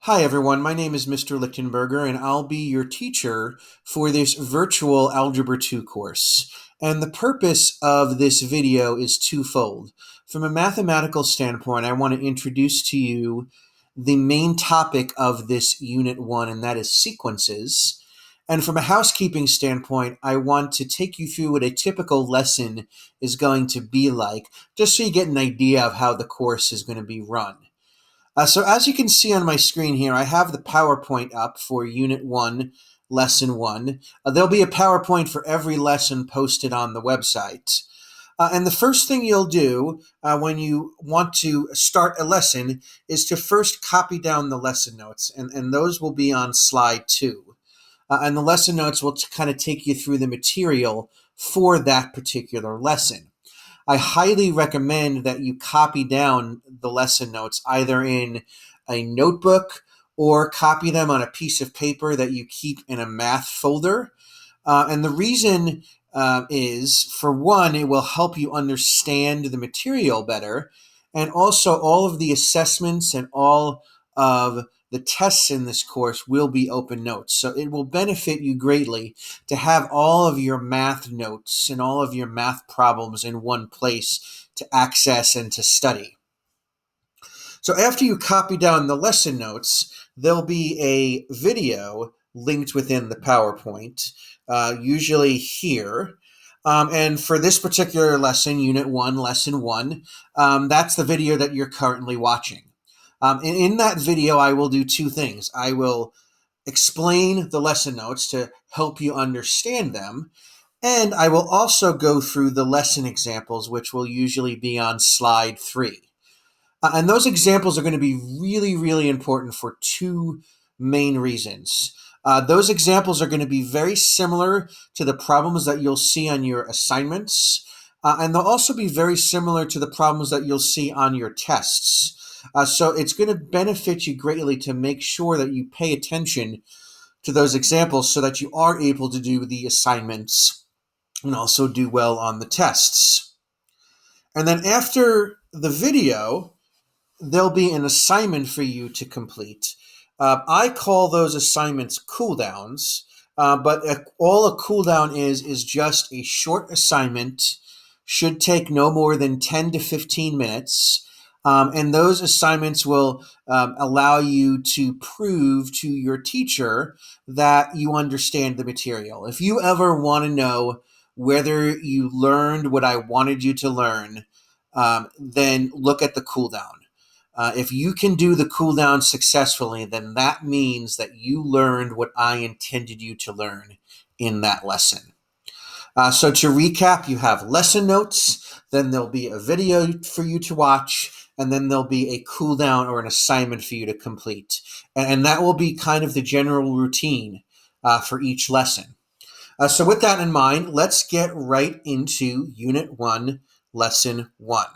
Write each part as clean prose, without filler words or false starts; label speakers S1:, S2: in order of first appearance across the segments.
S1: Hi everyone, my name is Mr. Lichtenberger and I'll be your teacher for this virtual Algebra 2 course. And the purpose of this video is twofold. From a mathematical standpoint, I want to introduce to you the main topic of this Unit 1, and that is sequences. And from a housekeeping standpoint, I want to take you through what a typical lesson is going to be like, just so you get an idea of how the course is going to be run. So as you can see on my screen here, I have the PowerPoint up for Unit 1, Lesson 1. There'll be a PowerPoint for every lesson posted on the website. And the first thing you'll do when you want to start a lesson is to first copy down the lesson notes, and those will be on slide 2. And the lesson notes will kind of take you through the material for that particular lesson. I highly recommend that you copy down the lesson notes either in a notebook or copy them on a piece of paper that you keep in a math folder. And the reason is, for one, it will help you understand the material better. And also, all of the assessments and all of the tests in this course will be open notes. So it will benefit you greatly to have all of your math notes and all of your math problems in one place to access and to study. So after you copy down the lesson notes, there'll be a video linked within the PowerPoint, usually here. And for this particular lesson, Unit 1, Lesson 1, that's the video that you're currently watching. In that video, I will do two things. I will explain the lesson notes to help you understand them, and I will also go through the lesson examples, which will usually be on slide 3. And those examples are going to be really, really important for two main reasons. Those examples are going to be very similar to the problems that you'll see on your assignments, and they'll also be very similar to the problems that you'll see on your tests. So it's going to benefit you greatly to make sure that you pay attention to those examples so that you are able to do the assignments and also do well on the tests. And then after the video, there'll be an assignment for you to complete. I call those assignments cool downs, but all a cool down is just a short assignment, should take no more than 10 to 15 minutes. And those assignments will allow you to prove to your teacher that you understand the material. If you ever want to know whether you learned what I wanted you to learn, then look at the cool down. If you can do the cool down successfully, then that means that you learned what I intended you to learn in that lesson. So to recap, you have lesson notes, then there'll be a video for you to watch, and then there'll be a cool down or an assignment for you to complete. And that will be kind of the general routine for each lesson. So with that in mind, let's get right into Unit 1, Lesson 1.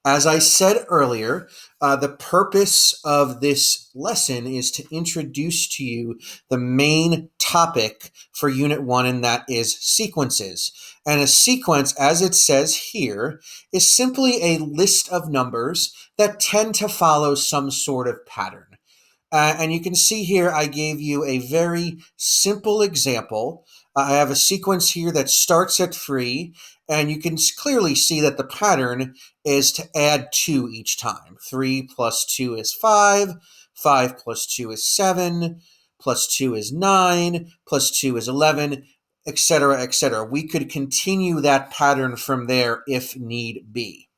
S1: As I said earlier, the purpose of this lesson is to introduce to you the main topic for Unit 1, and that is sequences. And a sequence, as it says here, is simply a list of numbers that tend to follow some sort of pattern. And you can see here I gave you a very simple example. I have a sequence here that starts at 3, and you can clearly see that the pattern is to add 2 each time. 3 plus 2 is 5, 5 plus 2 is 7, plus 2 is 9, plus 2 is 11, etc., etc. We could continue that pattern from there if need be.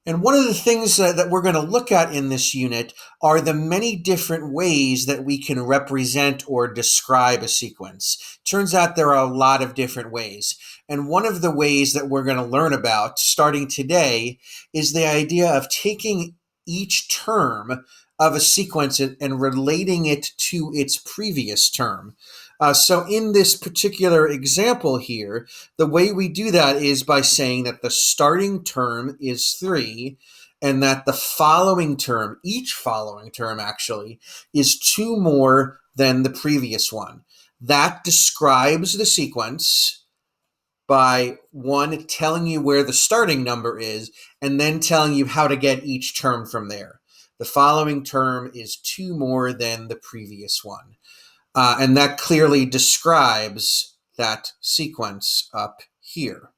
S1: And one of the things that we're going to look at in this unit are the many different ways that we can represent or describe a sequence. Turns out there are a lot of different ways. And one of the ways that we're going to learn about starting today is the idea of taking each term of a sequence and relating it to its previous term. So in this particular example here, the way we do that is by saying that the starting term is 3 and that the following term, each following term actually, is 2 more than the previous one. That describes the sequence by, one, telling you where the starting number is and then telling you how to get each term from there. The following term is 2 more than the previous one. And that clearly describes that sequence up here.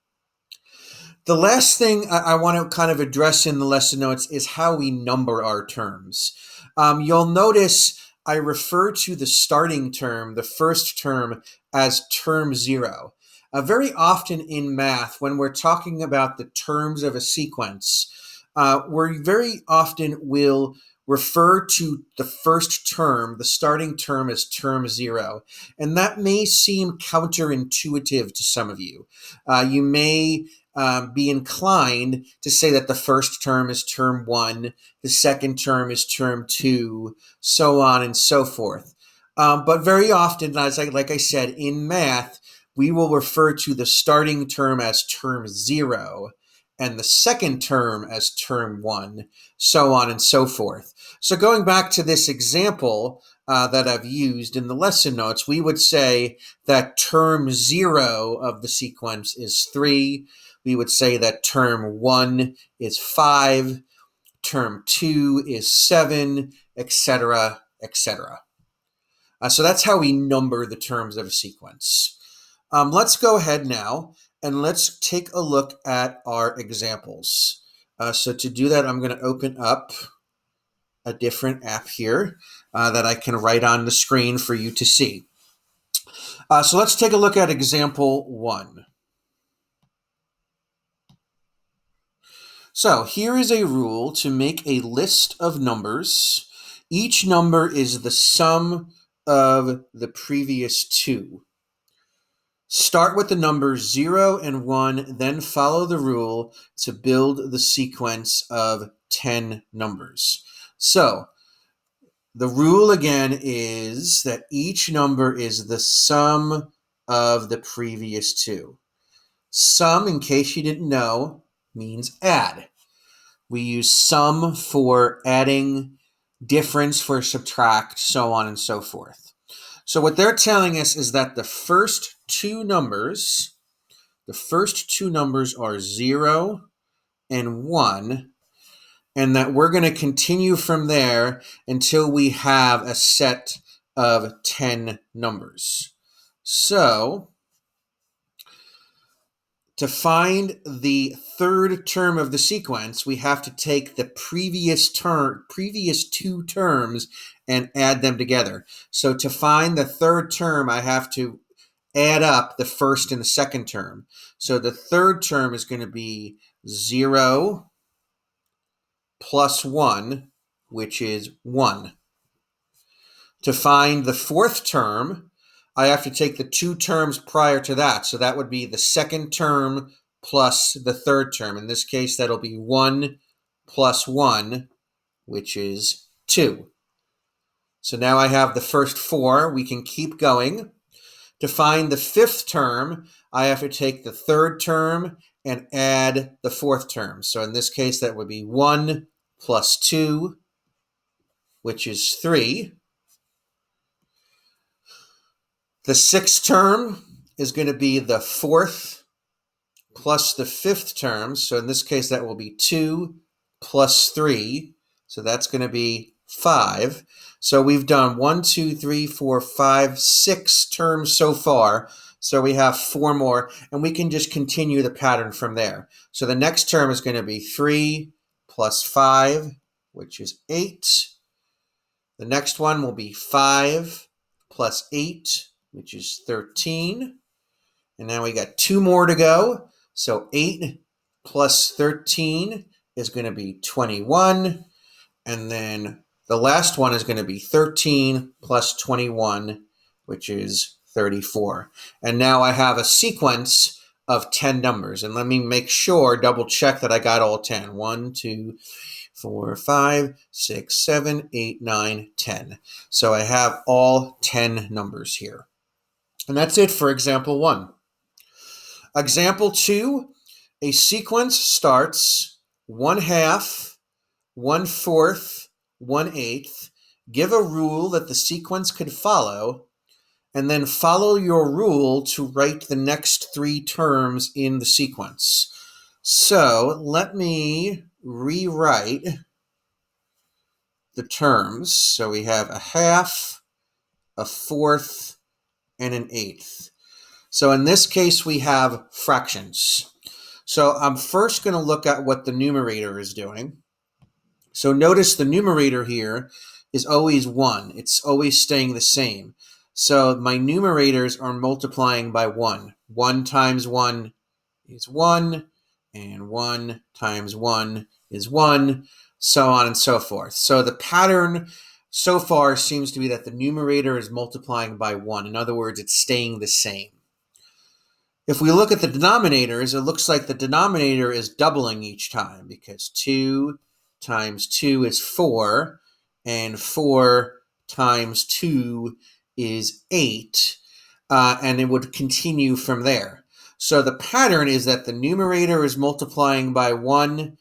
S1: The last thing I want to kind of address in the lesson notes is how we number our terms. You'll notice I refer to the starting term, the first term, as term 0. Very often in math, when we're talking about the terms of a sequence, we very often will refer to the first term, the starting term, as term 0. And that may seem counterintuitive to some of you. You may be inclined to say that the first term is term 1, the second term is term 2, so on and so forth. But very often, like I said, in math, we will refer to the starting term as term 0 and the second term as term 1, so on and so forth. So going back to this example that I've used in the lesson notes, we would say that term 0 of the sequence is 3. We would say that term 1 is 5, term 2 is 7, etc., etc. So that's how we number the terms of a sequence. Let's go ahead now and let's take a look at our examples. So to do that, I'm going to open up a different app here that I can write on the screen for you to see. So let's take a look at example 1. So here is a rule to make a list of numbers. Each number is the sum of the previous 2. Start with the numbers 0 and 1, then follow the rule to build the sequence of 10 numbers. So the rule again is that each number is the sum of the previous 2. Sum, in case you didn't know, means add. We use sum for adding, difference for subtract, so on and so forth. So what they're telling us is that the first two numbers are 0 and 1, and that we're going to continue from there until we have a set of 10 numbers. So to find the third term of the sequence, we have to take the previous two terms and add them together. So to find the third term, I have to add up the first and the second term. So the third term is going to be 0 plus 1, which is 1. To find the fourth term, I have to take the two terms prior to that. So that would be the second term plus the third term. In this case, that'll be 1 plus 1, which is 2. So now I have the first 4. We can keep going. To find the fifth term, I have to take the third term and add the fourth term. So in this case, that would be 1 plus 2, which is 3. The sixth term is going to be the fourth plus the fifth term. So in this case, that will be 2 plus 3. So that's going to be 5. So we've done 1, 2, 3, 4, 5, 6 terms so far. So we have 4 more, and we can just continue the pattern from there. So the next term is going to be 3 plus 5, which is 8. The next one will be 5 plus 8, which is 13. And now we got 2 more to go. So 8 plus 13 is going to be 21. And then the last one is going to be 13 plus 21, which is 34. And now I have a sequence of 10 numbers. And let me make sure, double check that I got all 10. 1, 2, 4, 5, 6, 7, 8, 9, 10. So I have all 10 numbers here. And that's it for example 1. Example 2, a sequence starts 1/2, 1/4, 1/8. Give a rule that the sequence could follow, and then follow your rule to write the next 3 terms in the sequence. So let me rewrite the terms. So we have a half, a fourth, and an eighth. So in this case, we have fractions. So I'm first going to look at what the numerator is doing. So notice the numerator here is always 1. It's always staying the same. So my numerators are multiplying by 1. 1 times 1 is 1, and 1 times 1 is 1, so on and so forth. So the pattern so far seems to be that the numerator is multiplying by 1. In other words, it's staying the same. If we look at the denominators, it looks like the denominator is doubling each time because 2 times 2 is 4, and 4 times 2 is 8, and it would continue from there. So the pattern is that the numerator is multiplying by 1,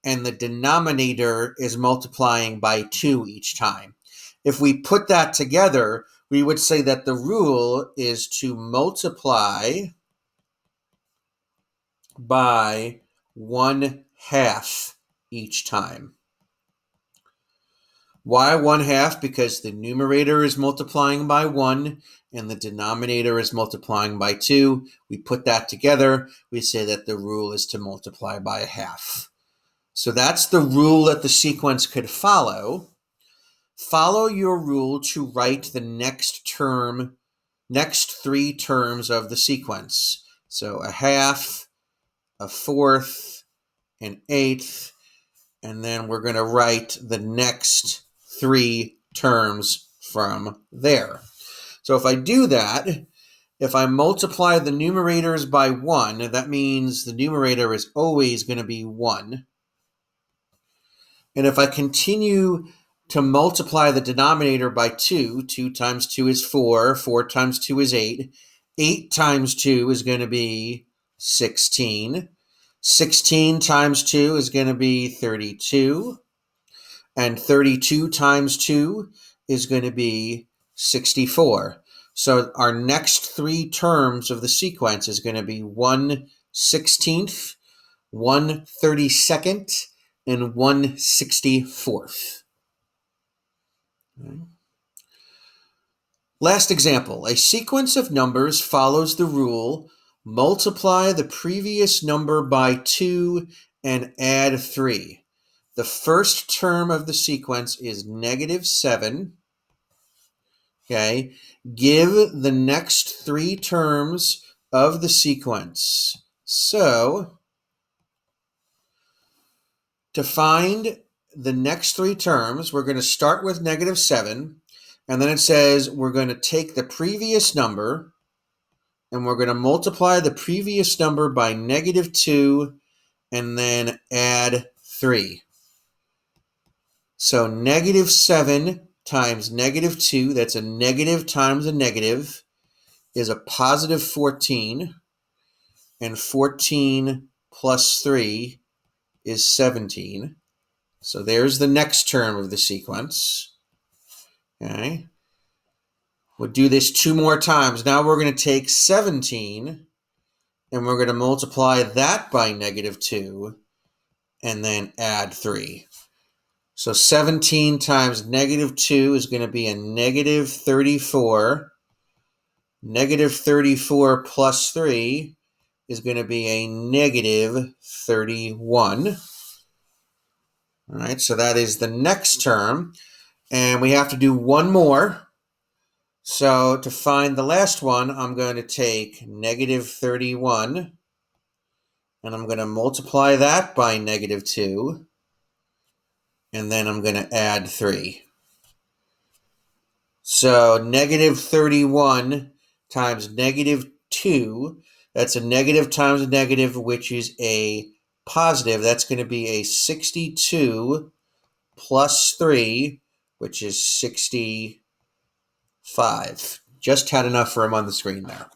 S1: and the denominator is multiplying by 2 each time. If we put that together, we would say that the rule is to multiply by 1/2 each time. Why 1/2? Because the numerator is multiplying by 1 and the denominator is multiplying by 2. We put that together. We say that the rule is to multiply by a half. So that's the rule that the sequence could follow. Follow your rule to write the next three terms of the sequence. So a half, a fourth, an eighth, and then we're going to write the next 3 terms from there. So if I do that, if I multiply the numerators by 1, that means the numerator is always going to be 1. And if I continue to multiply the denominator by 2, 2 times 2 is 4, 4 times 2 is 8, 8 times 2 is going to be 16, 16 times 2 is going to be 32, and 32 times 2 is going to be 64. So our next 3 terms of the sequence is going to be 1/16, 1/32, and 1/64. Okay. Last example, a sequence of numbers follows the rule, multiply the previous number by 2 and add 3. The first term of the sequence is -7. Okay, give the next 3 terms of the sequence. So, to find the next 3 terms, we're going to start with -7, and then it says we're going to take the previous number, and we're going to multiply the previous number by -2, and then add 3. So -7 times -2, that's a negative times a negative, is a positive 14, and 14 plus 3 is 17. So there's the next term of the sequence. Okay. We'll do this 2 more times. Now we're going to take 17, and we're going to multiply that by -2, and then add 3. So 17 times -2 is going to be a -34. -34 plus 3 is going to be a -31. All right, so that is the next term. And we have to do one more. So to find the last one, I'm going to take -31, and I'm going to multiply that by -2, and then I'm going to add 3. So -31 times -2, that's a negative times a negative, which is a positive. That's going to be a 62 plus 3, which is 65. Just had enough room on the screen there.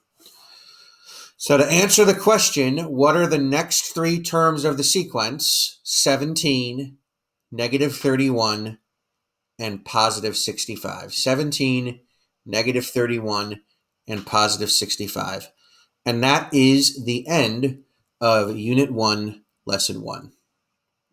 S1: So to answer the question, what are the next 3 terms of the sequence? 17, -31, and positive 65. 17, -31, and positive 65. And that is the end of Unit 1, Lesson 1.